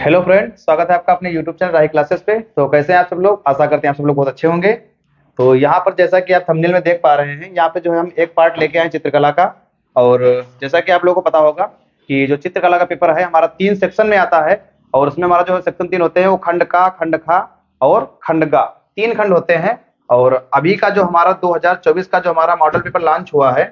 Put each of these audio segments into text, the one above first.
Hello friend, स्वागत है आपका अपने यूट्यूब चैनल राही क्लासेस पे। तो कैसे हैं आप सब लोग? आशा करते हैं आप सब लोग बहुत अच्छे होंगे। तो यहाँ पर जैसा कि आप थंबनेल में देख पा रहे हैं, यहाँ पे जो है हम एक पार्ट लेके आए हैं चित्रकला का। और जैसा कि आप लोगों को पता होगा कि जो चित्रकला का पेपर है हमारा 3 सेक्शन में आता है। और उसमें हमारा जो सेक्शन 3 होते हैं वो खंड का, खंड खा और खंड गा, 3 खंड होते हैं। और अभी का जो हमारा 2024 का जो हमारा मॉडल पेपर लॉन्च हुआ है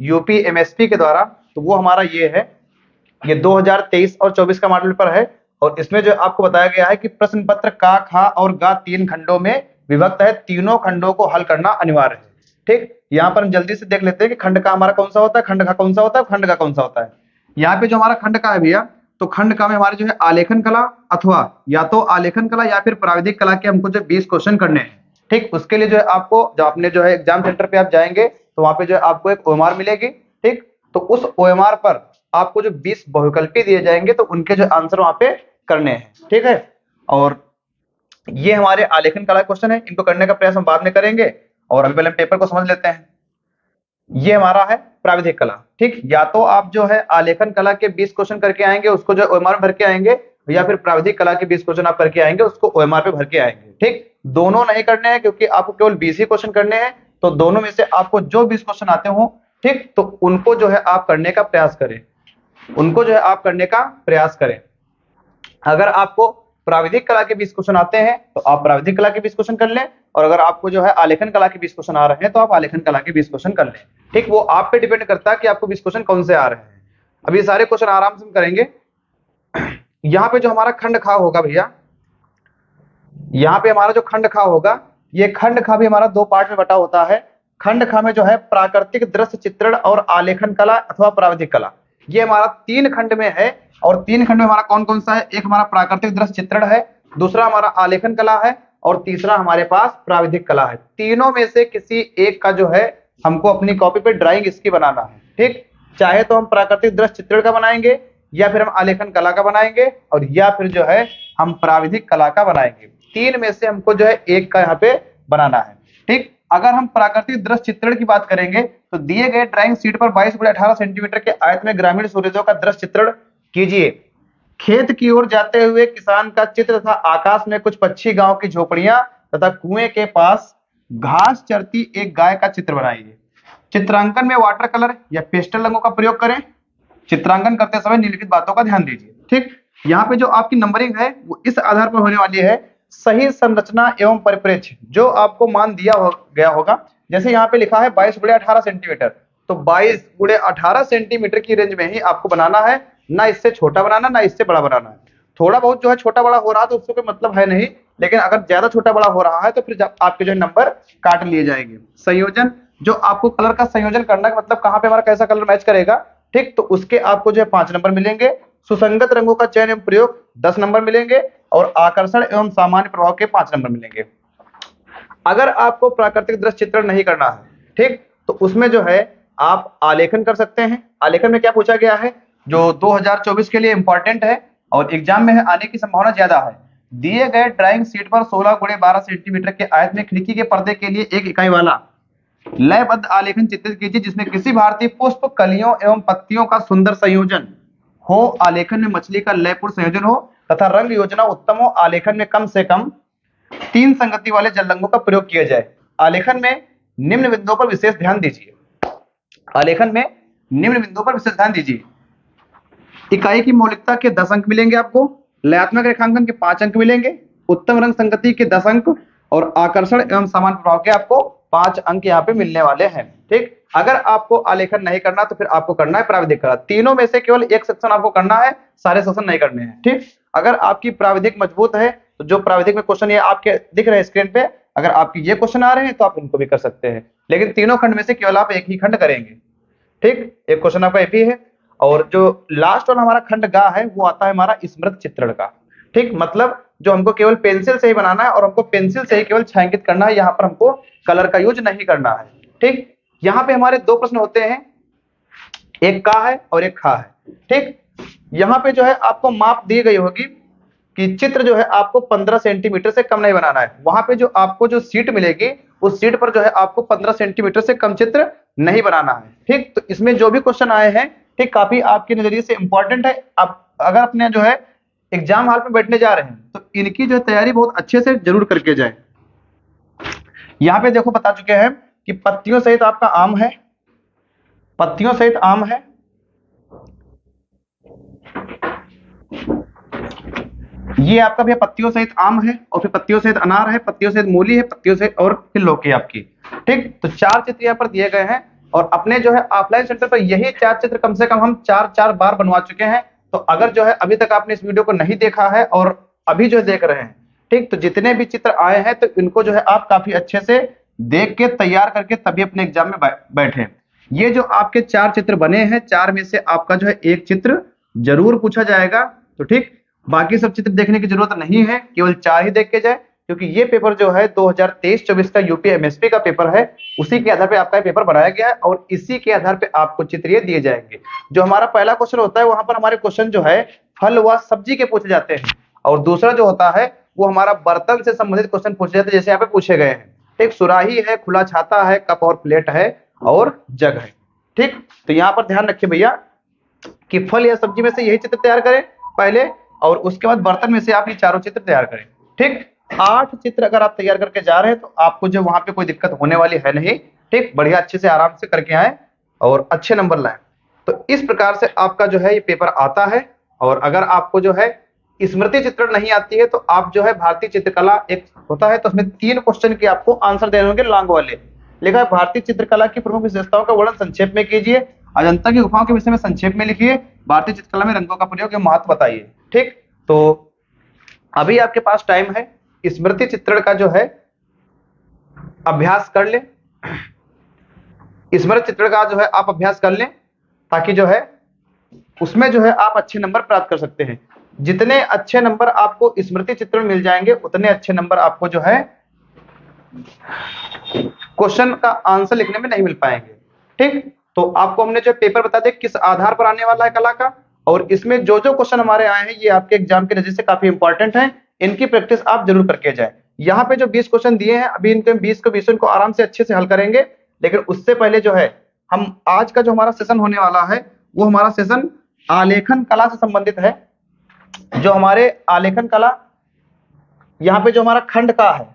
यूपी एमएसपी के द्वारा, तो वो हमारा ये 2023 और 24 का मॉडल पेपर है। और इसमें जो आपको बताया गया है कि प्रश्न पत्र का, खा और गा 3 खंडों में विभक्त है। तीनों खंडों को हल करना अनिवार्य है। ठीक, यहाँ पर हम जल्दी से देख लेते हैं कि खंड का हमारा कौन सा होता है, खंड का कौन सा होता है, खंड का कौन सा होता है। यहाँ पे जो हमारा खंड का है भैया, तो खंड का में हमारे जो है आलेखन कला, अथवा या तो आलेखन कला या फिर प्राविधिक कला के हमको जो 20 क्वेश्चन करने हैं। ठीक, उसके लिए जो है आपको जो अपने जो है एग्जाम सेंटर पे आप जाएंगे तो वहां पे जो है आपको एक ओएमआर मिलेगी। ठीक, तो उस ओएमआर पर आपको जो 20 बहुविकल्पी दिए जाएंगे तो उनके जो आंसर वहां पे करने हैं। ठीक है, और ये हमारे आलेखन कला क्वेश्चन है, इनको करने का प्रयास हम बाद में करेंगे। और अभी पहले हम पेपर को समझ लेते हैं। ये हमारा है प्राविधिक कला। ठीक, या तो आप जो है आलेखन कला के 20 क्वेश्चन करके आएंगे, उसको जो ओएमआर में भर के आएंगे, या फिर प्राविधिक कला के 20 क्वेश्चन आप करके आएंगे, उसको ओएमआर पे भर के आएंगे। ठीक, दोनों नहीं करने हैं क्योंकि आपको केवल 20 ही क्वेश्चन करने हैं। तो दोनों में से आपको जो 20 क्वेश्चन आते हो, ठीक, तो उनको जो है आप करने का प्रयास करें, उनको जो है आप करने का प्रयास करें। अगर आपको प्राविधिक कला के 20 क्वेश्चन आते हैं तो आप प्राविधिक कला के 20 क्वेश्चन कर लें, और अगर आपको जो है आलेखन कला के 20 क्वेश्चन आ रहे हैं तो आप आलेखन कला के 20 क्वेश्चन कर लें। ठीक, वो आप पे डिपेंड करता है कि आपको 20 क्वेश्चन कौन से आ रहे हैं। अब ये सारे क्वेश्चन आराम से हम करेंगे। यहाँ पे जो हमारा खंड खा होगा भैया, यहाँ पे हमारा जो खंड खा होगा, ये खंड खा भी हमारा 2 पार्ट में बटा होता है। खंड खा में जो है प्राकृतिक दृश्य चित्रण और आलेखन कला अथवा प्राविधिक कला, ये हमारा 3 खंड में है। और 3 खंड में हमारा कौन कौन सा है? एक हमारा प्राकृतिक दृश्य चित्रण है, दूसरा हमारा आलेखन कला है, और तीसरा हमारे पास प्राविधिक कला है। तीनों में से किसी एक का जो है हमको अपनी कॉपी पे ड्राइंग इसकी बनाना है। ठीक, चाहे तो हम प्राकृतिक दृश्य चित्रण का बनाएंगे, या फिर हम आलेखन कला का बनाएंगे, और या फिर जो है हम प्राविधिक कला का बनाएंगे। 3 में से हमको जो है एक का यहाँ पे बनाना है। ठीक, अगर हम प्राकृतिक दृश्य चित्रण की बात करेंगे तो दिए गए ड्राइंग शीट पर 22x18 सेंटीमीटर के आयत में ग्रामीण सूर्योदय का दृश्य चित्रण कीजिए। खेत की ओर जाते हुए किसान का चित्र तथा आकाश में कुछ पक्षी, गांव की झोपड़ियां तथा कुएं के पास घास चरती एक गाय का चित्र बनाइए। चित्रांकन में वाटर कलर या पेस्टल रंगों का प्रयोग करें। चित्रांकन करते समय निम्नलिखित बातों का ध्यान दीजिए। ठीक, यहाँ पे जो आपकी नंबरिंग है वो इस आधार पर होने वाली है, सही संरचना एवं परिप्रेक्ष्य जो आपको मान गया होगा। जैसे यहाँ पे लिखा है 22x18 सेंटीमीटर, तो 22x18 सेंटीमीटर की रेंज में ही आपको बनाना है, ना इससे छोटा बनाना ना इससे बड़ा बनाना है। थोड़ा बहुत जो है छोटा बड़ा हो रहा है तो उससे कोई मतलब है नहीं, लेकिन अगर ज्यादा छोटा बड़ा हो रहा है तो फिर आपके जो नंबर काट लिए जाएंगे। संयोजन, जो आपको कलर का संयोजन करना है, मतलब कहाँ पे हमारा कैसा कलर मैच करेगा। ठीक, तो उसके आपको जो है 5 नंबर मिलेंगे। सुसंगत रंगों का चयन एवं प्रयोग 10 नंबर मिलेंगे, और आकर्षण एवं सामान्य प्रभाव के 5 नंबर मिलेंगे। अगर आपको प्राकृतिक दृश्य चित्रण नहीं करना है, ठीक, तो उसमें जो है आप आलेखन कर सकते हैं। आलेखन में क्या पूछा गया है जो 2024 के लिए इंपॉर्टेंट है और एग्जाम में आने की संभावना ज्यादा है। दिए गए ड्राइंग शीट पर 16x12 सेंटीमीटर के आयत में खिड़की के पर्दे के लिए 1 इकाई वाला लयबद्ध आलेखन चित्रित कीजिए जिसमें किसी भारतीय पुष्प, कलियों एवं पत्तियों का सुंदर संयोजन हो। आलेखन में मछली का लयपूर्ण संयोजन हो तथा रंग योजना उत्तम हो। आलेखन में कम से कम 3 संगति वाले जल रंगों का प्रयोग किया जाए। आलेखन में निम्न बिंदुओं पर विशेष ध्यान दीजिए। आलेखन में निम्न बिंदुओं पर विशेष ध्यान दीजिए। इकाई की मौलिकता के 10 अंक मिलेंगे आपको, लयात्मक रेखांकन के 5 अंक मिलेंगे, उत्तम रंग संगति के 10 अंक, और आकर्षण एवं सामान्य प्रभाव के आपको 5 अंक यहाँ पे मिलने वाले हैं। ठीक, अगर आपको आलेखन नहीं करना तो फिर आपको करना है प्राविधिक कला। तीनों में से केवल एक सेक्शन आपको करना है, सारे सेक्शन नहीं करने हैं। ठीक, अगर आपकी प्राविधिक मजबूत है तो जो प्राविधिक में क्वेश्चन ये आपके दिख रहे हैं स्क्रीन पे, अगर आपके ये क्वेश्चन आ रहे हैं तो आप इनको भी कर सकते हैं, लेकिन तीनों खंड में से केवल आप एक ही खंड करेंगे। ठीक, एक क्वेश्चन आपका एपी है, और जो लास्ट वाला हमारा खंड गा है वो आता है हमारा स्मृत चित्रण का। ठीक, मतलब जो हमको केवल पेंसिल से ही बनाना है और हमको पेंसिल से ही केवल छायांकित करना है, यहाँ पर हमको कलर का यूज नहीं करना है। ठीक, यहाँ पे हमारे 2 प्रश्न होते हैं, एक का है और एक खा है। ठीक, यहाँ पे जो है आपको माप दी गई होगी कि चित्र जो है आपको 15 सेंटीमीटर से कम नहीं बनाना है। वहां पे जो आपको जो सीट मिलेगी उस सीट पर जो है आपको 15 सेंटीमीटर से कम चित्र नहीं बनाना है। ठीक, तो इसमें जो भी क्वेश्चन आए हैं, ठीक, काफी आपके नजरिए से इंपॉर्टेंट है। आप अगर अपने जो है एग्जाम हॉल में बैठने जा रहे हैं तो इनकी जो तैयारी बहुत अच्छे से जरूर करके जाए। यहाँ पे देखो बता चुके हैं कि पत्तियों सहित आपका आम है, पत्तियों सहित आम है, ये आपका भैया पत्तियों सहित आम है, और फिर पत्तियों सहित अनार है, पत्तियों सहित मूली है, पत्तियों सहित और फिर लौकी आपकी। ठीक, तो 4 चित्र यहाँ पर दिए गए हैं और अपने जो है ऑफलाइन सेंटर पर यही 4 चित्र कम से कम हम 4 बार बनवा चुके हैं। तो अगर जो है अभी तक आपने इस वीडियो को नहीं देखा है और अभी जो देख रहे हैं, ठीक, तो जितने भी चित्र आए हैं तो इनको जो है आप काफी अच्छे से देख के तैयार करके तभी अपने एग्जाम में बैठे। ये जो आपके 4 चित्र बने हैं, 4 में से आपका जो है एक चित्र जरूर पूछा जाएगा। तो ठीक, बाकी सब चित्र देखने की जरूरत नहीं है, केवल 4 ही देख के जाए, क्योंकि ये पेपर जो है 2023-24 का यूपी एमएसपी का पेपर है, उसी के आधार पे आपका पेपर बनाया गया है और इसी के आधार पे आपको चित्र ये दिए जाएंगे। जो हमारा पहला क्वेश्चन होता है वहां पर हमारे क्वेश्चन जो है फल व सब्जी के पूछे जाते हैं, और दूसरा जो होता है वो हमारा बर्तन से संबंधित क्वेश्चन पूछे जाते हैं, जैसे यहाँ पे पूछे गए हैं। एक सुराही है, खुला छाता है, कप और प्लेट है और जग है। ठीक, तो यहाँ पर ध्यान रखिए भैया कि फल या सब्जी में से यही चित्र तैयार करें पहले, और उसके बाद बर्तन में से आप ये चारों चित्र तैयार करें। ठीक, 8 चित्र अगर आप तैयार करके जा रहे हैं तो आपको जो वहां पे कोई दिक्कत होने वाली है नहीं। ठीक, बढ़िया अच्छे से आराम से करके आए और अच्छे नंबर लाएं। तो इस प्रकार से आपका जो है ये पेपर आता है। और अगर आपको जो है स्मृति चित्रण नहीं आती है तो आप जो है भारतीय चित्रकला एक होता है, तो उसमें 3 क्वेश्चन के आपको आंसर देने होंगे लॉन्ग वाले। लिखा है भारतीय चित्रकला की प्रमुख विशेषताओं का वर्णन संक्षेप में कीजिए, अजंता की गुफाओं के विषय में संक्षेप में लिखिए, भारतीय चित्रकला में रंगों का प्रयोग के महत्व बताइए। ठीक, तो अभी आपके पास टाइम है, स्मृति चित्रण का जो है अभ्यास कर ले, स्मृति चित्रण का जो है आप अभ्यास कर लें, ताकि जो है उसमें जो है आप अच्छे नंबर प्राप्त कर सकते हैं। जितने अच्छे नंबर आपको स्मृति चित्रण मिल जाएंगे उतने अच्छे नंबर आपको जो है क्वेश्चन का आंसर लिखने में नहीं मिल पाएंगे। ठीक, तो आपको हमने जो पेपर बता दिया किस आधार पर आने वाला है कला का, और इसमें जो जो क्वेश्चन हमारे आए हैं ये आपके एग्जाम के नजर से काफी इंपॉर्टेंट हैं, इनकी प्रैक्टिस आप जरूर करके जाएं। यहाँ पे जो 20 क्वेश्चन दिए हैं अभी इनके 20 को 20 को आराम से अच्छे से हल करेंगे, लेकिन उससे पहले जो है हम आज का जो हमारा सेशन होने वाला है वो हमारा सेशन आलेखन कला से संबंधित है। जो हमारे आलेखन कला यहाँ पे जो हमारा खंड का है,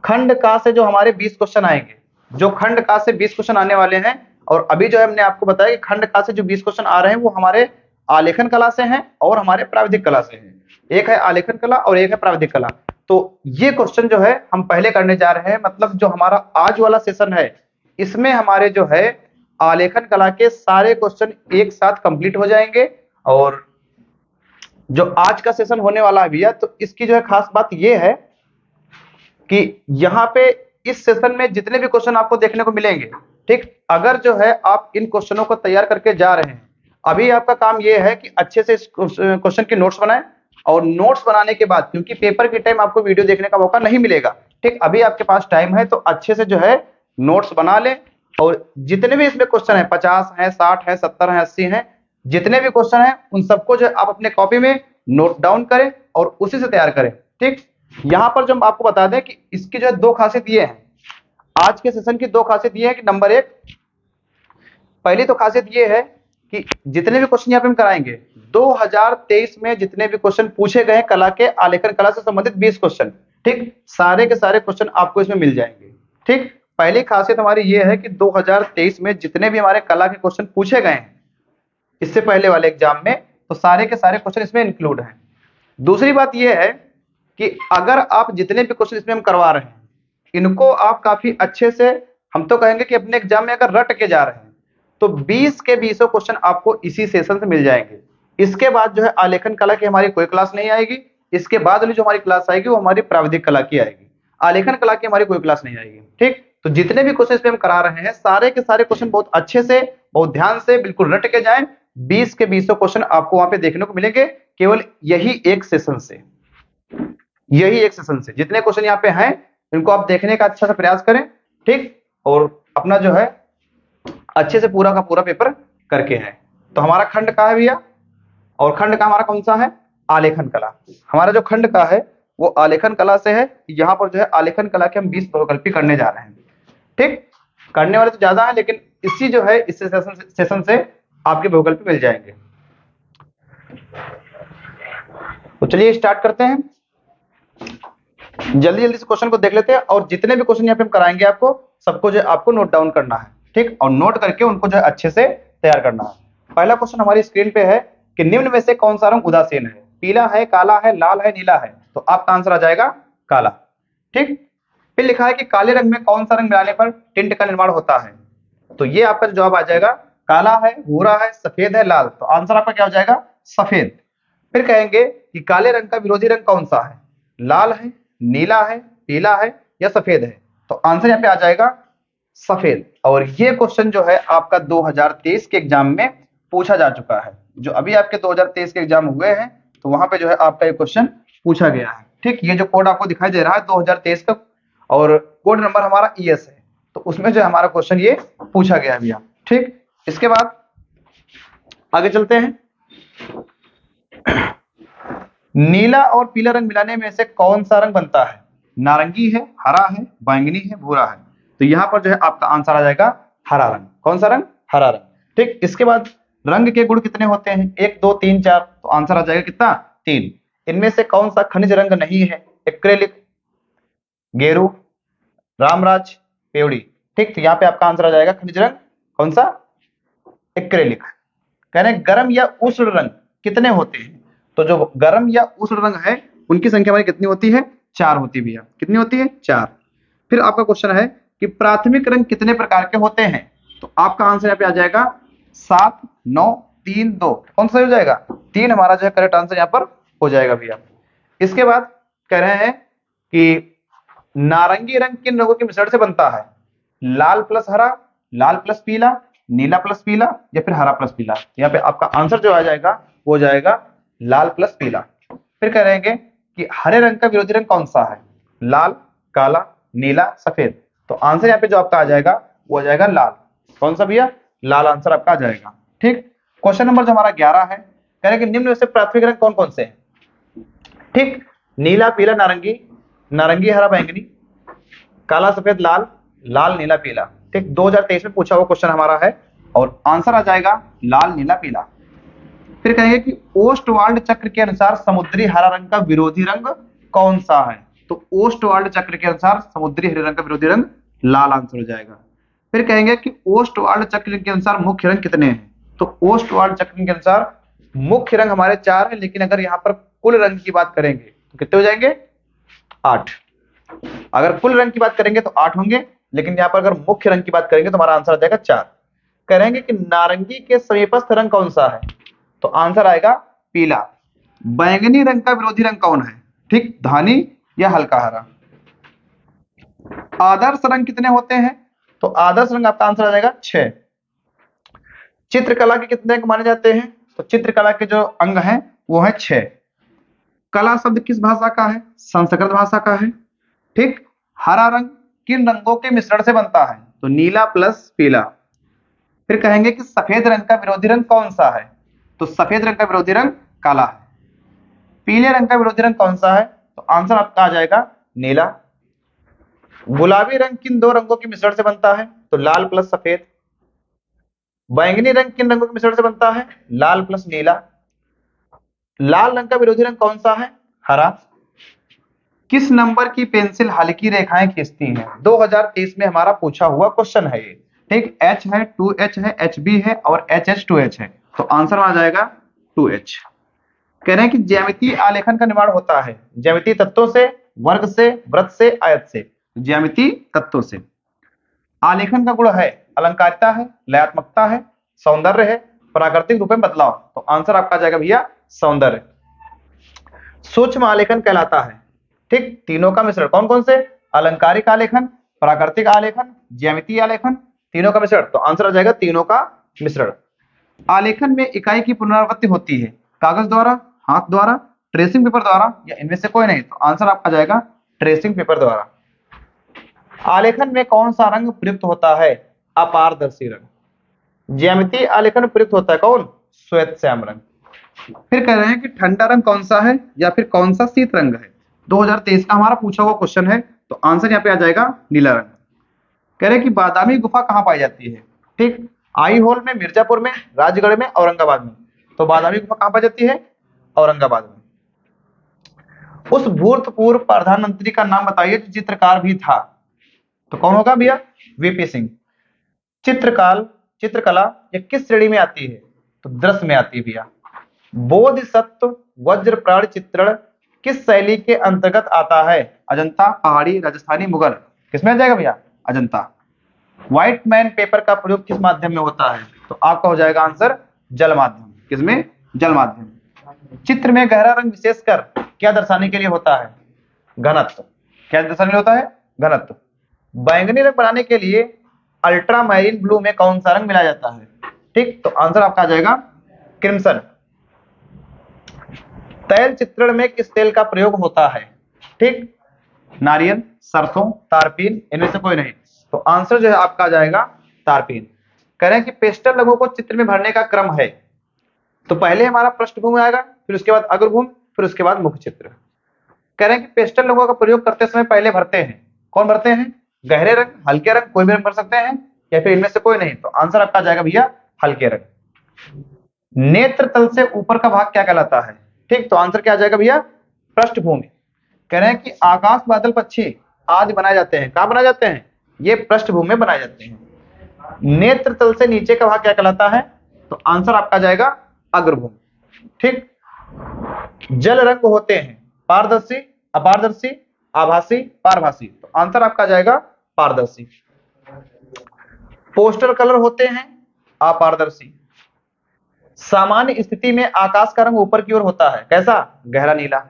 खंड का से जो हमारे 20 क्वेश्चन आएंगे, जो खंड का से 20 क्वेश्चन आने वाले हैं, और अभी जो है हमने आपको बताया कि खंड का से जो 20 क्वेश्चन आ रहे हैं वो हमारे आलेखन कला से हैं और हमारे प्राविधिक कला से हैं। एक है आलेखन कला और एक है प्राविधिक कला। तो ये क्वेश्चन जो है हम पहले करने जा रहे हैं, मतलब जो हमारा आज वाला सेशन है इसमें हमारे जो है आलेखन कला के सारे क्वेश्चन एक साथ कंप्लीट हो जाएंगे। और जो आज का सेशन होने वाला है भैया, तो इसकी जो है खास बात ये है कि यहाँ पे इस सेशन में जितने भी क्वेश्चन आपको देखने को मिलेंगे, ठीक, अगर जो है आप इन क्वेश्चनों को तैयार करके जा रहे हैं, अभी आपका काम ये है कि अच्छे से इस क्वेश्चन के नोट्स बनाएं, और नोट्स बनाने के बाद क्योंकि पेपर के टाइम आपको वीडियो देखने का मौका नहीं मिलेगा, ठीक, अभी आपके पास टाइम है तो अच्छे से जो है नोट्स बना लें, और जितने भी इसमें क्वेश्चन है 50 है, 60 है, 70 है, 80 है, जितने भी क्वेश्चन है उन सबको जो आप अपने कॉपी में नोट डाउन करें और उसी से तैयार करें। ठीक, यहां पर जो हम आपको बता दें कि इसकी जो है 2 खासियत ये है, आज के सेशन की 2 खासियत ये है कि नंबर 1, पहली तो खासियत ये है कि जितने भी क्वेश्चन यहाँ पे हम कराएंगे 2023 में जितने भी क्वेश्चन पूछे गए कला के आलेखन कला से संबंधित 20 क्वेश्चन, ठीक, सारे के सारे क्वेश्चन आपको इसमें मिल जाएंगे। ठीक, पहली खासियत हमारी ये है कि 2023 में जितने भी हमारे कला के क्वेश्चन पूछे गए हैं इससे पहले वाले एग्जाम में, तो सारे के सारे क्वेश्चन इसमें इंक्लूड हैं। दूसरी बात यह है कि अगर आप जितने भी क्वेश्चन इसमें हम करवा रहे हैं इनको आप काफी अच्छे से, हम तो कहेंगे कि अपने एग्जाम में अगर रट के जा रहे हैं तो 20 के 20 क्वेश्चन आपको इसी सेशन से मिल जाएंगे। इसके बाद जो है आलेखन कला की हमारी कोई क्लास नहीं आएगी, इसके बाद वाली जो हमारी क्लास आएगी वो हमारी प्राविधिक कला की आएगी, आलेखन कला की हमारी कोई क्लास नहीं आएगी। ठीक, तो जितने भी क्वेश्चन इसमें हम करा रहे हैं सारे के सारे क्वेश्चन बहुत अच्छे से, बहुत ध्यान से, बिल्कुल रट के जाएं। 20 के 20 क्वेश्चन आपको वहां पे देखने को मिलेंगे केवल यही एक सेशन से, यही एक सेशन से जितने क्वेश्चन यहाँ पे हैं इनको आप देखने का अच्छा सा प्रयास करें। ठीक, और अपना जो है अच्छे से पूरा का पूरा पेपर करके है। तो हमारा खंड का है भैया, और खंड का हमारा कौन सा है, आलेखन कला। हमारा जो खंड का है वो आलेखन कला से है। यहाँ पर जो है आलेखन कला के हम 20 बहुकल्पी करने जा रहे हैं। ठीक, करने वाले तो ज्यादा है लेकिन इसी जो है इस सेशन से आपके बहुकल्पी मिल जाएंगे। तो चलिए स्टार्ट करते हैं, जल्दी जल्दी से क्वेश्चन को देख लेते हैं, और जितने भी क्वेश्चन यहाँ पे हम कराएंगे आपको, सबको जो है आपको नोट डाउन करना है, ठीक, और नोट करके उनको जो है अच्छे से तैयार करना है। पहला क्वेश्चन हमारी स्क्रीन पे है कि निम्न में से कौन सा रंग उदासीन है? पीला है, काला है, लाल है, नीला है। तो आपका आंसर आ जाएगा काला, ठीक। फिर लिखा है कि काले रंग में कौन सा रंग मिलाने पर टिंट का निर्माण होता है? तो ये आपका जवाब आ जाएगा काला है, भूरा है, सफेद है, लाल। तो आंसर आपका क्या हो जाएगा? सफेद। फिर कहेंगे कि काले रंग का विरोधी रंग कौन सा है? लाल है, नीला है, पीला है या सफेद है? तो आंसर यहाँ पे आ जाएगा सफेद। और ये क्वेश्चन जो है आपका 2023 के एग्जाम में पूछा जा चुका है। जो अभी आपके 2023 के एग्जाम हुए हैं तो वहां पे जो है आपका ये क्वेश्चन पूछा गया है, ठीक। ये जो कोड आपको दिखाई दे रहा है 2023 का, और कोड नंबर हमारा ES है, तो उसमें जो है हमारा क्वेश्चन ये पूछा गया है भैया, ठीक। इसके बाद आगे चलते हैं। नीला और पीला रंग मिलाने में से कौन सा रंग बनता है? नारंगी है, हरा है, बैंगनी है, भूरा है। तो यहाँ पर जो है आपका आंसर आ जाएगा हरा रंग। कौन सा रंग? हरा रंग, ठीक। इसके बाद रंग के गुण कितने होते हैं? 1 2 3 4। तो आंसर आ जाएगा कितना? 3। इनमें से कौन सा खनिज रंग नहीं है? एक्रेलिक, गेरू, रामराज, पेवड़ी, ठीक। तो यहाँ पे आपका आंसर आ जाएगा खनिज रंग कौन सा? एक्रेलिक। कह रहे हैं गर्म या उष्ण रंग कितने होते हैं? तो जो गर्म या उष्ण रंग है उनकी संख्या हमारी कितनी होती है? 4 होती है भैया। कितनी होती है? 4। फिर आपका क्वेश्चन है कि प्राथमिक रंग कितने प्रकार के होते हैं? तो आपका आंसर यहाँ पे आ जाएगा 7 9 3 2। कौन सा हो जाएगा? 3 हमारा जो है करेक्ट आंसर यहाँ पर हो जाएगा भैया। इसके बाद कह रहे हैं कि नारंगी रंग किन रंगों के मिश्रण से बनता है? लाल प्लस हरा, लाल प्लस पीला, नीला प्लस पीला या फिर हरा प्लस पीला। यहाँ पे आपका आंसर जो आ जाएगा वो हो जाएगा लाल प्लस पीला। फिर कह रहेंगे कि हरे रंग का विरोधी रंग कौन सा है? लाल, काला, नीला, सफेद। तो आंसर यहाँ पे जो आपका आ जाएगा वो आ जाएगा लाल। कौन सा भैया? लाल आंसर आपका आ जाएगा, ठीक। क्वेश्चन नंबर जो हमारा 11 है, कह रहे हैं कि निम्न में से प्राथमिक रंग कौन कौन से हैं? ठीक, नीला, पीला, नारंगी, नारंगी, हरा, बैंगनी, काला, सफेद, लाल, लाल, नीला, पीला, ठीक। 2023 में पूछा हुआ क्वेश्चन हमारा है और आंसर आ जाएगा लाल, नीला, पीला। फिर कहेंगे कि ओस्टवाल्ड चक्र के अनुसार समुद्री हरा रंग का विरोधी रंग कौन सा है? तो ओस्टवाल्ड चक्र के अनुसार समुद्री हरे रंग का विरोधी रंग लाल आंसर हो जाएगा। फिर कहेंगे कि ओस्टवाल्ड चक्र के अनुसार मुख्य रंग कितने हैं? तो ओस्टवाल्ड चक्र के अनुसार मुख्य रंग हमारे 4 हैं, लेकिन अगर यहाँ पर कुल रंग की बात करेंगे तो कितने हो जाएंगे? 8। अगर कुल रंग की बात करेंगे तो 8 होंगे, लेकिन यहाँ पर अगर मुख्य रंग की बात करेंगे तो हमारा आंसर आ जाएगा 4। कहेंगे कि नारंगी के समीपस्थ रंग कौन सा है? तो आंसर आएगा पीला। बैंगनी रंग का विरोधी रंग कौन है? ठीक, धानी या हल्का हरा। आदर्श रंग कितने होते हैं? तो आदर्श रंग आपका आंसर आ जाएगा 6। चित्रकला के कितने अंग माने जाते हैं? तो चित्रकला के जो अंग हैं वो है 6। कला शब्द किस भाषा का है? संस्कृत भाषा का है, ठीक। हरा रंग किन रंगों के मिश्रण से बनता है? तो नीला प्लस पीला। फिर कहेंगे कि सफेद रंग का विरोधी रंग कौन सा है? तो सफेद रंग का विरोधी रंग काला है। पीले रंग का विरोधी रंग कौन सा है? तो आंसर आपका आ जाएगा नीला। गुलाबी रंग किन 2 रंगों के मिश्रण से बनता है? तो लाल प्लस सफेद। बैंगनी रंग किन रंगों के मिश्रण से बनता है? लाल प्लस नीला। लाल रंग का विरोधी रंग कौन सा है? हरा। किस नंबर की पेंसिल हल्की रेखाएं खींचती हैं? 2023 में हमारा पूछा हुआ क्वेश्चन है ये, ठीक। H है, 2H है, HB है और HH 2H है। तो आंसर आ जाएगा 2H। कह रहे हैं कि ज्यामितीय आलेखन का निर्माण होता है ज्यामितीय तत्वों से, वर्ग से, वृत्त से, आयत से। ज्यामितीय तत्वों से। आलेखन का गुण है अलंकारिता है, लयात्मकता है, सौंदर्य है, प्राकृतिक रूप में बदलाव। तो आंसर आपका आ जाएगा भैया सौंदर्य। सूक्ष्म आलेखन कहलाता है, ठीक, तीनों का मिश्रण। कौन कौन से? अलंकारिक आलेखन, प्राकृतिक आलेखन, ज्यामितीय आलेखन, तीनों का मिश्रण। तो आंसर आ जाएगा तीनों का मिश्रण। आलेखन में इकाई की पुनरावृत्ति होती है कागज द्वारा, हाथ द्वारा, ट्रेसिंग पेपर द्वारा या इनमें से कोई नहीं। तो आंसर आपका जाएगा ट्रेसिंग पेपर द्वारा। आलेखन में कौन सा रंग प्रयुक्त होता है? अपारदर्शी रंग। ज्यामितीय आलेखन में प्रयुक्त होता है कौन? श्वेत श्याम रंग। फिर कह रहे हैं कि ठंडा रंग कौन सा है या फिर कौन सा शीत रंग है? 2023 का हमारा पूछा हुआ क्वेश्चन है, तो आंसर यहाँ पे आ जाएगा नीला रंग। कह रहे हैं कि बादामी गुफा कहाँ पाई जाती है? ठीक, आई होल में, मिर्जापुर में, राजगढ़ में, औरंगाबाद में। तो बादामी गुफा कहाँ पाई जाती है? औरंगाबाद में। उस भूतपूर्व प्रधानमंत्री का नाम बताइए जो चित्रकार भी था। तो कौन होगा भैया? वीपी सिंह। चित्रकला ये किस श्रेणी में आती है? तो दृश्य में आती है भैया। बोधिसत्व वज्रप्राण चित्रण किस शैली के अंतर्गत आता है? अजंता, पहाड़ी, राजस्थानी, मुगल। किसमें आ जाएगा भैया? अजंता। व्हाइट मैन पेपर का प्रयोग किस माध्यम में होता है? तो आपका हो जाएगा आंसर जल माध्यम। किसमें? जल माध्यम। चित्र में गहरा रंग विशेषकर क्या दर्शाने के लिए होता है? घनत्व। क्या दर्शाने के लिए होता है? घनत्व। बैंगनी रंग बनाने के लिए अल्ट्रा मैरीन ब्लू में कौन सा रंग मिलाया जाता है? ठीक, तो आंसर आपका आ जाएगा क्रिम्सन। तैल चित्रण में किस तेल का प्रयोग होता है? ठीक, नारियल, सरसों, तारपीन, इनमें से कोई नहीं। तो आंसर जो है आपका आ जाएगा तारपीन। कह रहे हैं कि पेस्टल रंगों को चित्र में भरने का क्रम है। तो पहले हमारा पृष्ठभूमि आएगा, फिर उसके बाद अग्रभूमि, फिर उसके बाद मुख्य चित्र। कह रहे हैं कि पेस्टल रंगों का प्रयोग करते समय पहले भरते हैं। कौन भरते हैं? गहरे रंग, हल्के रंग, कोई भी रंग भर सकते हैं, या फिर इनमें से कोई नहीं। तो आंसर आपका आ जाएगा भैया हल्के रंग। नेत्र तल से ऊपर का भाग क्या कहलाता है? ठीक, तो आंसर क्या आ जाएगा भैया? पृष्ठभूमि। कह रहे हैं कि आकाश, बादल, पक्षी आदि बनाए जाते हैं। कहां बनाए जाते हैं? ये पृष्ठभूमि में बनाए जाते हैं। नेत्र तल से नीचे का भाग क्या कहलाता है? तो आंसर आपका जाएगा अग्रभूमि। ठीक, जल रंग होते हैं पारदर्शी, अपारदर्शी, आभासी, पारभासी। तो आंसर आपका जाएगा पारदर्शी। पोस्टर कलर होते हैं अपारदर्शी। सामान्य स्थिति में आकाश का रंग ऊपर की ओर होता है। कैसा? गहरा नीला।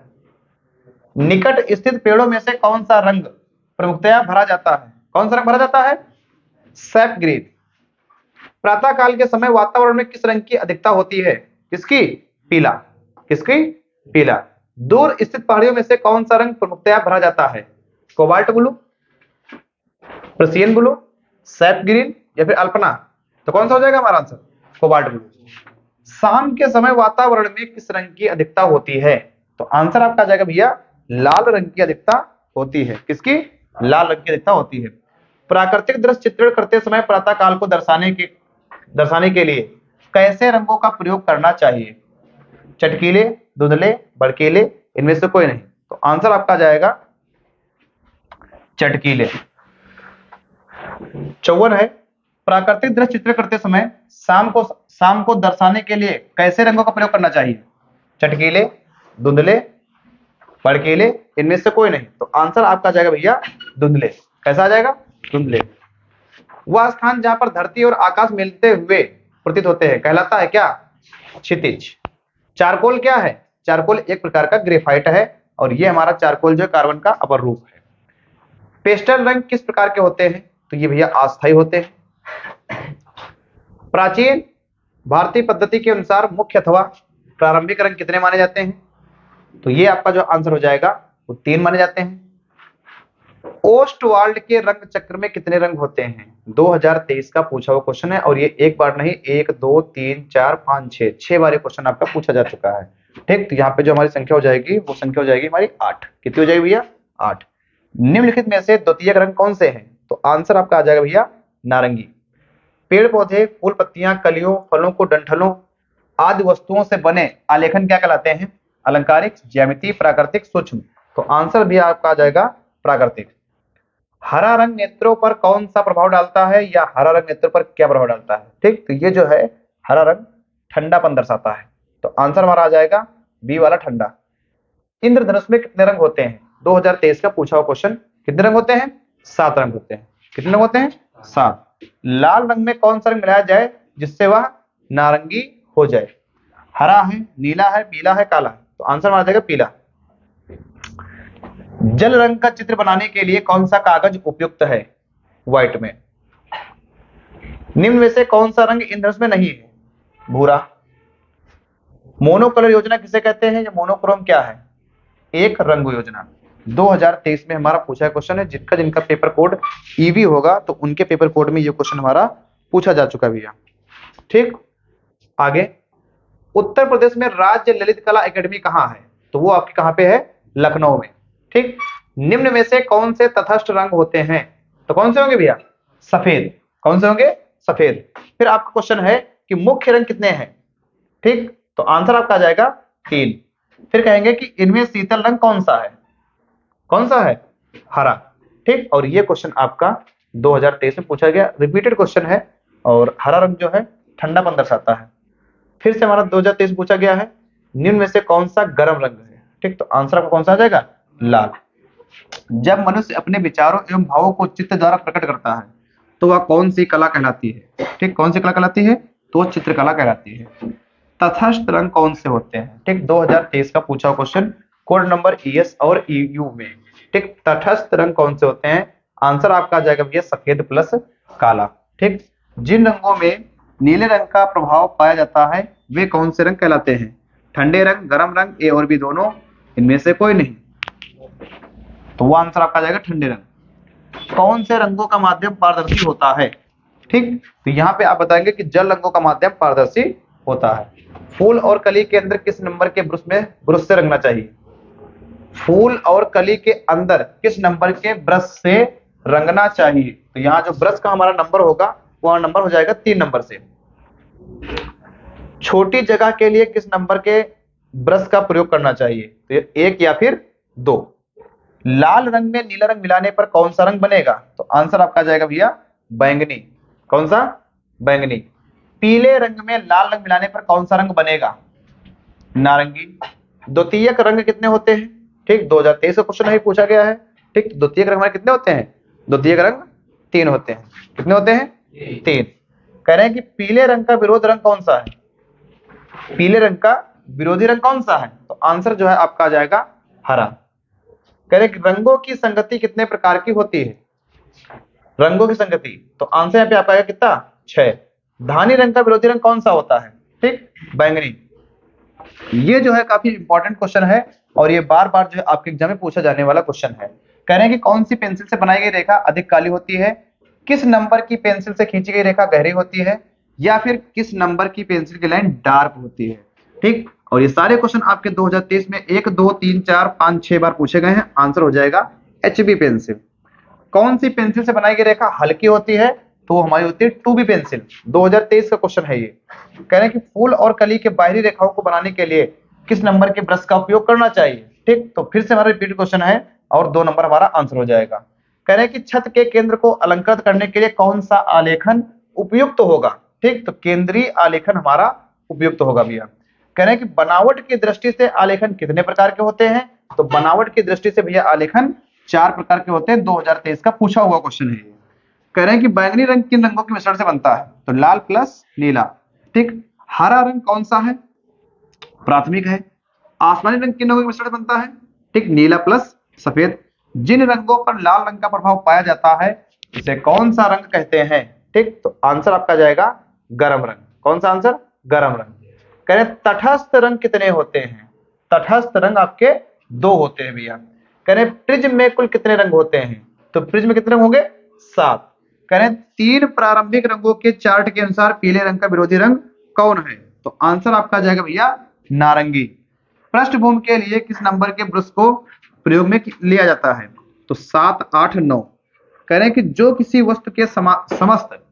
निकट स्थित पेड़ों में से कौन सा रंग प्रमुखतया भरा जाता है? कौन सा रंग भरा जाता है? सैफ ग्रीन। प्रातः काल के समय वातावरण में किस रंग की अधिकता होती है? किसकी? पीला। किसकी? पीला। दूर स्थित पहाड़ियों में से कौन सा रंग प्रमुखतया भरा जाता है? Cobalt blue, prussian blue, sap green, या फिर अल्पना। तो कौन सा हो जाएगा हमारा आंसर? Cobalt blue. शाम के समय वातावरण में किस रंग की अधिकता होती है? तो आंसर आपका आ जाएगा भैया लाल रंग की अधिकता होती है। किसकी? लाल रंग की अधिकता होती है। प्राकृतिक दृश्य चित्रण करते समय प्रातः काल को दर्शाने के लिए कैसे रंगों का प्रयोग करना चाहिए? चटकीले, धुंधले, भड़कीले, इनमें से कोई नहीं। तो आंसर आपका आ जाएगा चटकीले। 54 है, प्राकृतिक दृश्य चित्र करते समय शाम को दर्शाने के लिए कैसे रंगों का प्रयोग करना चाहिए? चटकीले, धुंधले, भड़कीले, इनमें से कोई नहीं। तो आंसर आपका जाएगा भैया धुंधले। कैसा आ जाएगा? धुंधले। वह स्थान जहां पर धरती और आकाश मिलते हुए प्रतीत होते हैं कहलाता है क्या? क्षितिज। चारकोल क्या है? चारकोल एक प्रकार का ग्रेफाइट है, और ये हमारा चारकोल जो कार्बन का अपर रूप है। पेस्टल रंग किस प्रकार के होते हैं? तो ये भैया अस्थायी होते हैं। प्राचीन भारतीय पद्धति के अनुसार मुख्य अथवा प्रारंभिक रंग कितने माने जाते हैं? तो ये आपका जो आंसर हो जाएगा वो 3 माने जाते हैं। ओस्टवाल्ड के रंग चक्र में कितने रंग होते हैं? 2023 का पूछा हुआ क्वेश्चन है, और ये एक बार नहीं, 1 2 3 4 5 6 बार ये क्वेश्चन आपका पूछा जा चुका है। ठीक, तो यहाँ पे जो हमारी संख्या हो जाएगी वो संख्या हो जाएगी हमारी 8। कितनी हो जाएगी भैया? 8। निम्नलिखित में से द्वितीयक रंग कौन से हैं? तो आंसर आपका आ जाएगा भैया नारंगी। पेड़ पौधे, फूल पत्तियां, कलियों, फलों को डंठलों आदि वस्तुओं से बने आलेखन क्या कहलाते हैं? अलंकारिक, ज्यामिति, प्राकृतिक, सूक्ष्म। तो आंसर भी आपका आ जाएगा प्राकृतिक। हरा रंग नेत्रों पर कौन सा प्रभाव डालता है, या हरा रंग नेत्रों पर क्या प्रभाव डालता है? ठीक, तो ये जो है हरा रंग ठंडापन दर्शाता है। तो आंसर हमारा आ जाएगा बी वाला ठंडा। इंद्रधनुष में कितने रंग होते हैं? 2023 का पूछा हुआ क्वेश्चन। कितने रंग होते हैं? 7 रंग होते हैं। कितने रंग होते हैं? 7। लाल रंग में कौन सा रंग मिलाया जाए जिससे वह नारंगी हो जाए? हरा है, नीला है, पीला है, काला है। तो आंसर हमारा जाएगा पीला। जल रंग का चित्र बनाने के लिए कौन सा कागज उपयुक्त है? व्हाइट में। निम्न में से कौन सा रंग इंद्रधनुष में नहीं है? भूरा। मोनोकलर योजना किसे कहते हैं, या मोनोक्रोम क्या है? एक रंग योजना। 2023 में हमारा पूछा क्वेश्चन है। जिनका पेपर कोड ईवी होगा तो उनके पेपर कोड में ये क्वेश्चन हमारा पूछा जा चुका भैया। ठीक, आगे। उत्तर प्रदेश में राज्य ललित कला एकेडमी कहाँ है? तो वो आपके कहाँ पे है? लखनऊ में। ठीक, निम्न में से कौन से तटस्थ रंग होते हैं? तो कौन से होंगे भैया? सफेद। कौन से होंगे? सफेद। फिर आपका क्वेश्चन है कि मुख्य रंग कितने हैं? ठीक, तो आंसर आपका आ जाएगा 3। फिर कहेंगे कि इनमें शीतल रंग कौन सा है? कौन सा है? हरा। ठीक, और ये क्वेश्चन आपका 2023 में पूछा गया, रिपीटेड क्वेश्चन है। और हरा रंग जो है ठंडापन दर्शाता है। फिर से हमारा 2023 पूछा गया है, निम्न में से कौन सा गर्म रंग है? ठीक, तो आंसर आपका कौन सा आ जाएगा? लाल। जब मनुष्य अपने विचारों एवं भावों को चित्र द्वारा प्रकट करता है तो वह कौन सी कला कहलाती है? ठीक, कौन सी कला कहलाती है? तो चित्रकला कहलाती है। तटस्थ रंग कौन से होते हैं? ठीक, 2023 का पूछा हुआ क्वेश्चन, कोड नंबर ईएस और ईयू में। ठीक, तटस्थ रंग कौन से होते हैं? आंसर आपका आ जाएगा भैया सफेद प्लस काला। ठीक, जिन रंगों में नीले रंग का प्रभाव पाया जाता है वे कौन से रंग कहलाते हैं? ठंडे रंग, गर्म रंग, ए और बी दोनों, इनमें से कोई नहीं। तो वो आंसर आपका आ जाएगा ठंडे रंग। कौन से रंगों का माध्यम पारदर्शी होता है? ठीक, तो यहाँ पे आप बताएंगे कि जल रंगों का माध्यम पारदर्शी होता है। फूल और कली के अंदर किस नंबर के ब्रश से रंगना चाहिए? फूल और कली के अंदर किस नंबर के ब्रश से रंगना चाहिए? तो यहाँ जो ब्रश का हमारा नंबर होगा वह नंबर हो जाएगा 3 नंबर से। छोटी जगह के लिए किस नंबर के ब्रश का प्रयोग करना चाहिए? तो 1 या फिर 2। लाल रंग में नीला रंग मिलाने पर कौन सा रंग बनेगा? तो आंसर आपका आ जाएगा भैया बैंगनी। कौन सा? बैंगनी। पीले रंग में लाल रंग मिलाने पर कौन सा रंग बनेगा? नारंगी। द्वितीयक रंग कितने होते हैं? ठीक, 2023 का क्वेश्चन ही पूछा गया है। ठीक, द्वितीयक रंग हमारे कितने होते हैं? द्वितीयक रंग 3 होते हैं। कितने होते हैं? 3। कह रहे हैं कि पीले रंग का विरोध रंग कौन सा है? पीले रंग का विरोधी रंग कौन सा है? तो आंसर जो है आपका आ जाएगा हरा। कह रहे हैं कि रंगों की संगति कितने प्रकार की होती है? रंगों की संगति, तो आंसर यहाँ पे आपका आएगा कितना? 6। धानी रंग का विरोधी रंग कौन सा होता है? ठीक, बैंगनी। ये जो है काफी इंपॉर्टेंट क्वेश्चन है और ये बार बार जो है आपके एग्जाम में पूछा जाने वाला क्वेश्चन है। कह रहे हैं कि कौन सी पेंसिल से बनाई गई रेखा अधिक काली होती है? किस नंबर की पेंसिल से खींची गई रेखा गहरी होती है? या फिर किस नंबर की पेंसिल की लाइन डार्क होती है? ठीक, और ये सारे क्वेश्चन आपके 2023 में 1 2 3 4 5 6 बार पूछे गए हैं। आंसर हो जाएगा एचबी पेंसिल। कौन सी पेंसिल से बनाई गई रेखा हल्की होती है? तो वो हमारी होती है 2बी पेंसिल। 2023 का क्वेश्चन है ये। कह रहे हैं कि फूल और कली के बाहरी रेखाओं को बनाने के लिए किस नंबर के ब्रश का उपयोग करना चाहिए? ठीक, तो फिर से हमारा रिपीट क्वेश्चन है और 2 नंबर हमारा आंसर हो जाएगा। कह रहे हैं कि छत के केंद्र को अलंकृत करने के लिए कौन सा आलेखन उपयुक्त होगा? ठीक, तो केंद्रीय आलेखन हमारा उपयुक्त होगा भैया। कह रहे हैं कि बनावट की दृष्टि से आलेखन कितने प्रकार के होते हैं? तो बनावट की दृष्टि से भैया आलेखन 4 प्रकार के होते हैं। 2023 का पूछा हुआ क्वेश्चन है। कह रहे हैं कि बैंगनी रंग किन रंगों के मिश्रण से बनता है? तो लाल प्लस नीला। ठीक, हरा रंग कौन सा है? प्राथमिक है। आसमानी रंग किन रंगों के मिश्रण से बनता है? ठीक, नीला प्लस सफेद। जिन रंगों पर लाल रंग का प्रभाव पाया जाता है इसे कौन सा रंग कहते हैं? ठीक, तो आंसर आपका जाएगा गरम रंग। कौन सा आंसर? गरम रंग। कह रहे तटस्थ रंग कितने होते हैं? तटस्थ रंग आपके 2 होते हैं भैया। कह रहे प्रिज्म में कुल कितने रंग होते हैं? तो प्रिज्म में कितने रंग होंगे? 7। कह रहे 3 प्रारंभिक रंगों के चार्ट के अनुसार पीले रंग का विरोधी रंग कौन है? तो आंसर आपका जाएगा भैया नारंगी। पृष्ठभूमि के लिए किस नंबर के ब्रश को प्रयोग में लिया जाता है? तो 7 8 9। कह रहे हैं कि जो किसी वस्तु के समस्त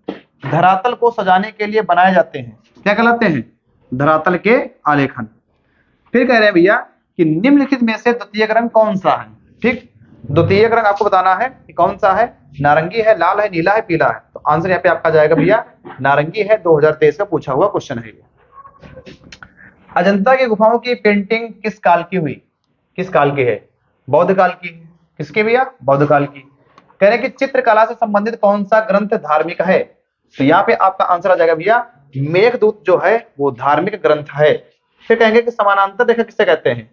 धरातल को सजाने के लिए बनाए जाते हैं क्या कहलाते हैं? धरातल के आलेखन। फिर कह रहे हैं भैया कि निम्नलिखित में से द्वितीयक रंग कौन सा है? ठीक, द्वितीयक रंग आपको बताना है कि कौन सा है। नारंगी है, लाल है, नीला है, पीला है। तो आंसर यहाँ पे आपका जाएगा भैया नारंगी है। 2023 का पूछा हुआ क्वेश्चन है। अजंता की गुफाओं की पेंटिंग किस काल की हुई? किस काल की है? बौद्ध काल की। किसके भैया? बौद्ध काल की। कह रहे कि चित्रकला से संबंधित कौन सा ग्रंथ धार्मिक है? तो यहाँ पे आपका आंसर आ जाएगा भैया मेघदूत जो है वो धार्मिक ग्रंथ है। फिर कहेंगे कि समानांतर रेखा किसे कहते हैं?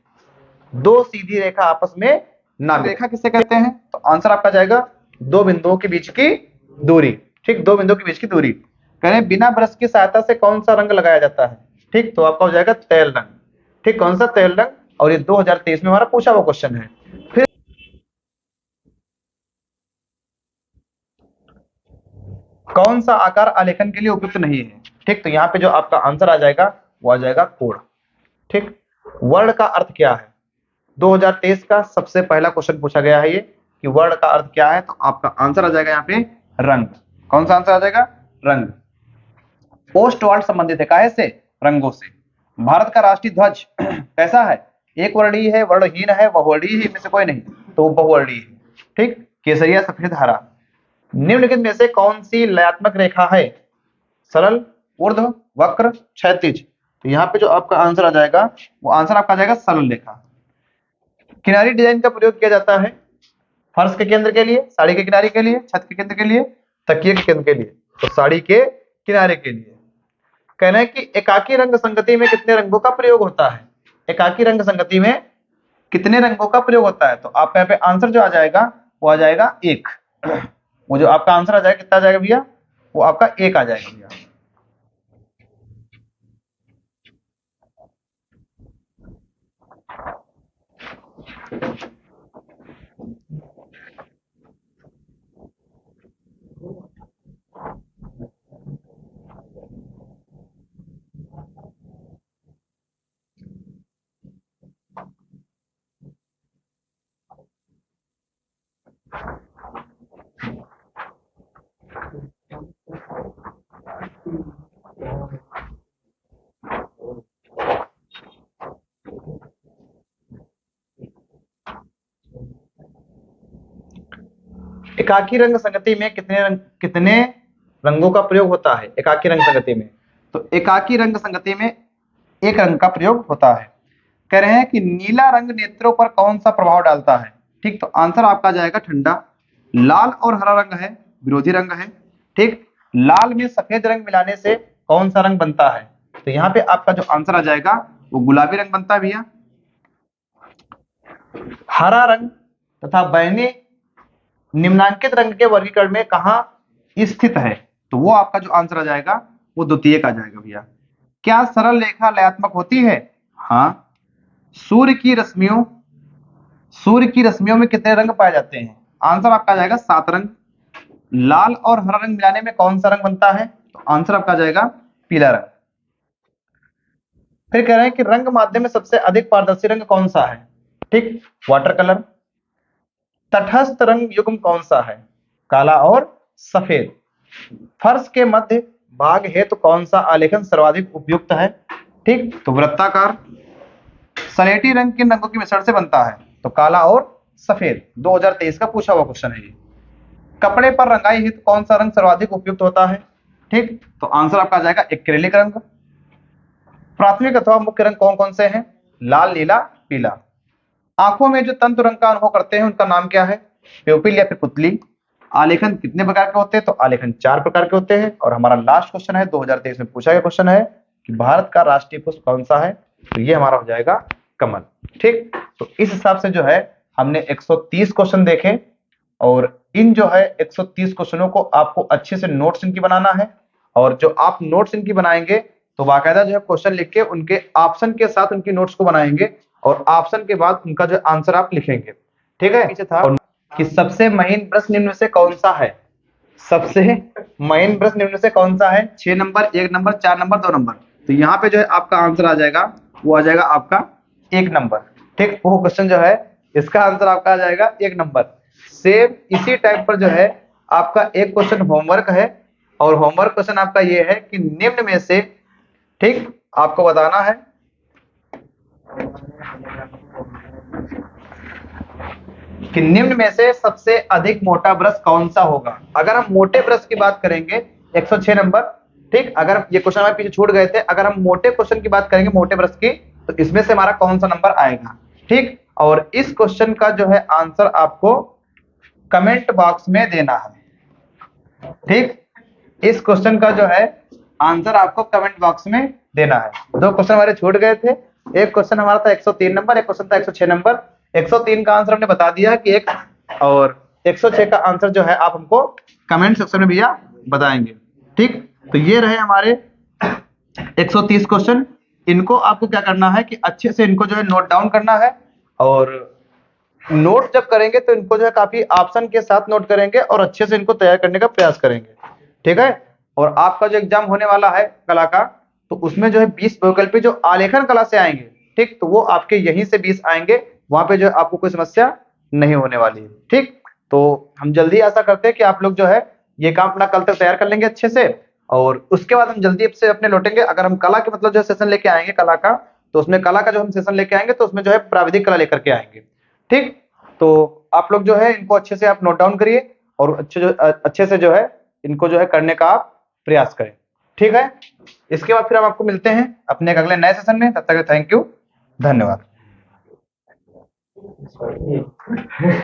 2 सीधी रेखा आपस में ना रेखा किसे कहते हैं? तो आंसर आपका जाएगा 2 बिंदुओं के बीच की दूरी। ठीक, 2 बिंदुओं के बीच की दूरी। कह रहे बिना ब्रश की सहायता से कौन सा रंग लगाया जाता है? ठीक, तो आपका हो जाएगा तेल रंग। ठीक, कौन सा? तेल रंग। और ये 2023 में हमारा पूछा हुआ क्वेश्चन है। फिर कौन सा आकार आलेखन के लिए उपयुक्त नहीं है? ठीक, तो यहाँ पे जो आपका आंसर आ जाएगा वो आ जाएगा कोण। ठीक, वर्ण का अर्थ क्या है? 2023 का सबसे पहला क्वेश्चन पूछा गया है ये कि वर्ण का अर्थ क्या है। तो आपका आंसर आ जाएगा यहाँ पे रंग। कौन सा आंसर आ जाएगा? रंग। पोस्ट वर्ल्ड संबंधित है काहे से? रंगों से। भारत का राष्ट्रीय ध्वज कैसा है? एक वर्णीय है, वर्णहीन है, बहुवर्णीय है, इनमें से कोई नहीं, तो वो बहुवर्णीय है। ठीक, केसरिया, सफेद, हरा। निम्नलिखित में से कौन सी लयात्मक रेखा है? सरल, ऊर्ध्व, वक्र, क्षैतिज। तो यहाँ पे जो आपका आंसर आ जाएगा, वो आंसर आपका आ जाएगा सरल रेखा। किनारी डिजाइन का प्रयोग किया जाता है फर्श के केंद्र के लिए, साड़ी के किनारे के लिए, छत के केंद्र के लिए, तकिए के केंद्र के लिए। तो साड़ी के किनारे के लिए। कहना है कि एकाकी रंग संगति में कितने रंगों का प्रयोग होता है? एकाकी रंग संगति में कितने रंगों का प्रयोग होता है? तो आपका यहाँ पे आंसर जो आ जाएगा वो आ जाएगा एक। वो जो आपका आंसर आ जाएगा कितना आ जाएगा भैया? वो आपका एक आ जाएगा भैया। एकाकी रंग संगति में कितने रंगों का प्रयोग होता है? एकाकी रंग संगति में, तो एकाकी रंग संगति में एक रंग का प्रयोग होता है। कह रहे हैं कि नीला रंग नेत्रों पर कौन सा प्रभाव डालता है? ठीक, तो आंसर आपका आ जाएगा ठंडा। लाल और हरा रंग है, विरोधी रंग है। ठीक, लाल में सफेद रंग मिलाने से कौन सा रंग बनता है? तो यहाँ पे आपका जो आंसर आ जाएगा वो गुलाबी रंग बनता है भैया। हरा रंग तथा बैंगनी निम्नांकित रंग के वर्गीकरण में कहा स्थित है? तो वो आपका जो आंसर आ जाएगा वो द्वितीयक आ जाएगा भैया। क्या सरल रेखा लयात्मक होती है? हाँ। सूर्य की रश्मियों में कितने रंग पाए जाते हैं? आंसर आपका आ जाएगा 7 रंग। लाल और हरा रंग मिलाने में कौन सा रंग बनता है? तो आंसर आपका आ जाएगा पीला रंग। फिर कह रहे हैं कि रंग माध्यम में सबसे अधिक पारदर्शी रंग कौन सा है? ठीक, वाटर कलर। तटस्थ रंग युग्म कौन सा है? काला और सफेद। फर्श के मध्य भाग हेतु कौन सा आलेखन सर्वाधिक उपयुक्त है? ठीक, तो वृत्ताकार। सलेटी रंग किन रंगों के मिश्रण से बनता है? तो काला और सफेद। 2023 का पूछा हुआ क्वेश्चन है ये। कपड़े पर रंगाई हेतु कौन सा रंग सर्वाधिक उपयुक्त होता है? ठीक, तो आंसर आपका आ जाएगा एक्रिलिक रंग। प्राथमिक अथवा मुख्य रंग कौन कौन से हैं? लाल, नीला, पीला। आंखों में जो तंतु रंग का अनुभव करते हैं उनका नाम क्या है? प्यूपिल या फिर पुतली। आलेखन कितने प्रकार के होते हैं? तो आलेखन 4 प्रकार के होते हैं। और हमारा लास्ट क्वेश्चन है, 2023 में पूछा गया क्वेश्चन है कि भारत का राष्ट्रीय पुष्प कौन सा है? तो ये हमारा हो जाएगा कमल। ठीक, तो इस हिसाब से जो है हमने 130 क्वेश्चन देखे और इन जो है 130 क्वेश्चनों को आपको अच्छे से नोट्स इनकी बनाना है। और जो आप नोट्स इनकी बनाएंगे तो बाकायदा जो है क्वेश्चन लिख के उनके ऑप्शन के साथ उनकी नोट्स को बनाएंगे और ऑप्शन के बाद उनका जो आंसर आप लिखेंगे। ठीक है, पीछे था कि सबसे महीन ब्रश निम्न से कौन सा है? सबसे महीन ब्रश निम्न से कौन सा है? 6 नंबर, 1 नंबर, 4 नंबर, 2 नंबर। तो यहाँ पे जो है आपका आंसर आ जाएगा, वो आ जाएगा आपका 1 नंबर। ठीक, वो क्वेश्चन जो है इसका आंसर आपका आ जाएगा 1 नंबर। सेम इसी टाइप पर जो है आपका एक क्वेश्चन होमवर्क है और होमवर्क क्वेश्चन आपका ये है कि निम्न में से, ठीक, आपको बताना है कि निम्न में से सबसे अधिक मोटा ब्रश कौन सा होगा। अगर हम मोटे ब्रश की बात करेंगे 106 नंबर। ठीक, अगर ये क्वेश्चन हमारे पीछे छूट गए थे, अगर हम मोटे क्वेश्चन की बात करेंगे मोटे ब्रश की, तो इसमें से हमारा कौन सा नंबर आएगा? ठीक, और इस क्वेश्चन का जो है आंसर आपको कमेंट बॉक्स में देना है। ठीक, इस क्वेश्चन का जो है आंसर आपको कमेंट बॉक्स में देना है। 2 क्वेश्चन हमारे छूट गए थे, एक क्वेश्चन हमारा था 103 नंबर, एक क्वेश्चन था 106 नंबर। 103 का आंसर हमने बता दिया कि एक, और 106 का आंसर जो है आप हमको कमेंट सेक्शन में भैया बताएंगे। ठीक, तो ये रहे हमारे 130 क्वेश्चन। इनको आपको क्या करना है कि अच्छे से इनको जो है नोट डाउन करना है और नोट जब करेंगे तो इनको जो है काफी ऑप्शन के साथ नोट करेंगे और अच्छे से इनको तैयार करने का प्रयास करेंगे। ठीक है, और आपका जो एग्जाम होने वाला है कला का, तो उसमें जो है 20 वैकल्पिक जो आलेखन कला से आएंगे, ठीक, तो वो आपके यहीं से 20 आएंगे, वहां पे जो है आपको कोई समस्या नहीं होने वाली है। ठीक, तो हम जल्दी आशा करते हैं कि आप लोग जो है ये काम अपना कल तक तैयार कर लेंगे अच्छे से और उसके बाद हम जल्दी से अपने लौटेंगे। अगर हम कला के मतलब जो सेशन लेके आएंगे कला का, तो उसमें कला का जो हम सेशन लेके आएंगे तो उसमें जो है प्राविधिक कला लेकर के आएंगे। ठीक, तो आप लोग जो है इनको अच्छे से आप नोट डाउन करिए और अच्छे से जो है इनको जो है करने का आप प्रयास करें। ठीक है, इसके बाद फिर हम आपको मिलते हैं अपने एक अगले नए सेशन में। तब तक थैंक यू, धन्यवाद।